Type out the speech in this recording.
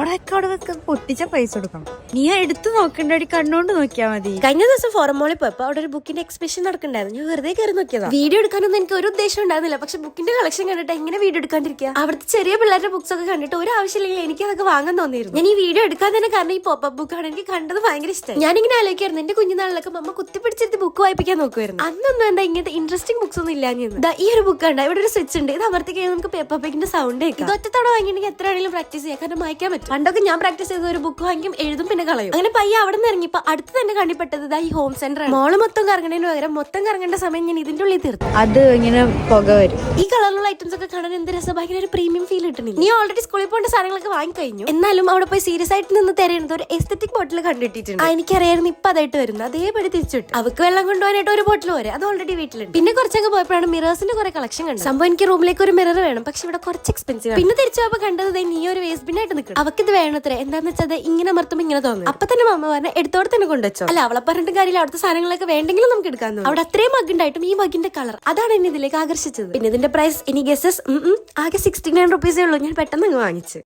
അവിടെ പൊട്ടിച്ച പൈസ കൊടുക്കണം. നീ എടുത്തു നോക്കണ്ടടി, കണ്ണോണ്ട് നോക്കിയാ മതി. കഴിഞ്ഞ ദിവസം ഫോറം മോളിൽ പോയപ്പോ അവിടെ ഒരു ബുക്കിന്റെ എക്സിബിഷൻ നടക്കണ്ടായിരുന്നു. ഞാൻ വെറുതെ കയറി നോക്കിയതാ. വീഡിയോ എടുക്കാനൊന്നും എനിക്ക് ഒരു ഉദ്ദേശം ഉണ്ടായിരുന്നില്ല. പക്ഷെ ബുക്കിന്റെ കളക്ഷൻ കണ്ടിട്ട് എങ്ങനെ വീഡിയോ എടുക്കാണ്ടിരിക്കുക. അവിടുത്തെ ചെറിയ പിള്ളേരുടെ ബുക്സ് ഒക്കെ കണ്ടിട്ട് ഒരു ആവശ്യമില്ലെങ്കിൽ എനിക്ക് അതൊക്കെ വാങ്ങാൻ തോന്നിയിരുന്നു. ഞാൻ ഈ വീഡിയോ എടുക്കാൻ തന്നെ കാരണം ഈ പോപ്പപ്പ് ബുക്കാണ് എനിക്ക് കണ്ടത് ഭയങ്കര ഇഷ്ടം. ഞാനിങ്ങനെ ആലോചിക്കായിരുന്നു എന്റെ കുഞ്ഞുനാളിലൊക്കെ അമ്മ കുത്തിപ്പിടിച്ചിട്ട് ബുക്ക് വായിപ്പിക്കാൻ നോക്കുമായിരുന്നു. അന്നൊന്നും എന്താ ഇങ്ങനത്തെ ഇൻട്രസ്റ്റിംഗ് ബുക്സ് ഒന്നും ഇല്ലാഞ്ഞത്. ഈ ഒരു ബുക്ക് ഉണ്ട്, ഇവിടെ ഒരു സ്വിച്ച് ഉണ്ട്, ഇത് അമർത്തി കഴിഞ്ഞാൽ നമുക്ക് പേപ്പർ പേക്കിന്റെ സൗണ്ട് കേൾക്കാം. ഇത് ഒറ്റത്തോടെ വാങ്ങിയിട്ടുണ്ടെങ്കിൽ എത്ര ആണെങ്കിലും പ്രാക്ടീസ് ചെയ്യാം, കാരണം വായിക്കാൻ പറ്റും. പണ്ടൊക്കെ ഞാൻ പ്രാക്ടീസ് ചെയ്ത ഒരു ബുക്ക് വാങ്ങിക്കും, എഴുതും, പിന്നെ കളയും. അങ്ങനെ പയ്യെ അവിടെ നിന്ന് ഇറങ്ങിയപ്പോ അടുത്ത് തന്നെ കണ്ടിപ്പെട്ടത് ഈ ഹോം സെന്റർ ആണ്. മോള് മൊത്തം കറങ്ങണതിന് പകരം മൊത്തം കറങ്ങേണ്ട സമയം ഞാൻ ഇതിന്റെ ഉള്ളിൽ തീർത്തു. അത് ഇങ്ങനെ പുക വരും. ഈ കളറിലുള്ള ഐറ്റംസ് ഒക്കെ കാണാൻ എന്ത് രസം, ഭയങ്കര ഒരു പ്രീമിയം ഫീൽ കിട്ടുന്നില്ല. നീ ഓൾറെഡി സ്കൂളിൽ പോകേണ്ട സാധനങ്ങളൊക്കെ വാങ്ങിക്കഴിഞ്ഞു, എന്നാലും അവിടെ പോയി സീരിയസ് ആയിട്ട് നിന്ന് തരുന്നത് ഒരു എസ്തെറ്റിക് ബോട്ടിൽ കണ്ടിട്ടിട്ടുണ്ട്. എനിക്കറിയായിരുന്നു ഇപ്പൊ അതായിട്ട് വരുന്നത്, അതേപടി തിരിച്ചിട്ട് അവക്ക് വെള്ളം കൊണ്ടുപോകാനായിട്ട് ഒരു ബോട്ടിൽ പോരെ, അത് ഓൾറെഡി വീട്ടിലുണ്ട്. പിന്നെ കുറച്ചൊക്കെ പോയപ്പോഴാണ് മിറേഴ്സിന്റെ കുറെ കളക്ഷൻ കണ്ടത്. സംഭവം എനിക്ക് റൂമിലേക്ക് ഒരു മിറർ വേണം, പക്ഷെ ഇവിടെ കുറച്ച് എക്സ്പെൻസീവ്. പിന്നെ തിരിച്ചു പോയപ്പോ കണ്ടത് നീ ഒരു വേസ്റ്റ് ബിൻ ആയിട്ട് നിൽക്കണം. അവർക്ക് ഇത് വേണത്രേ. എന്താന്ന് വെച്ചാൽ ഇങ്ങനെ അമർത്തുമ്പോ ഇങ്ങനെ തോന്നുന്നു. അപ്പൊ തന്നെ മമ്മ പറഞ്ഞ എടുത്തോടെ തന്നെ കൊണ്ടുവച്ചോ. അല്ല, അവളെ പറഞ്ഞിട്ട് കാര്യമില്ല, അവിടുത്തെ സാധനങ്ങളൊക്കെ വേണ്ടെങ്കിലും നമുക്ക് എടുക്കാൻ തോന്നും. അവിടെ അത്രയും മഗ് ഉണ്ടായിട്ടും ഈ മഗിന്റെ കളർ അതാണ് എന്നെ ഇതിലേക്ക് ആകർഷിച്ചത്. പിന്നെ ഇതിന്റെ പ്രൈസ്, ഇനി ഗസസ്, ആകെ 69 റുപ്പീസേ ഉള്ളൂ. ഞാൻ പെട്ടെന്ന് അങ്ങ് വാങ്ങിച്ചു.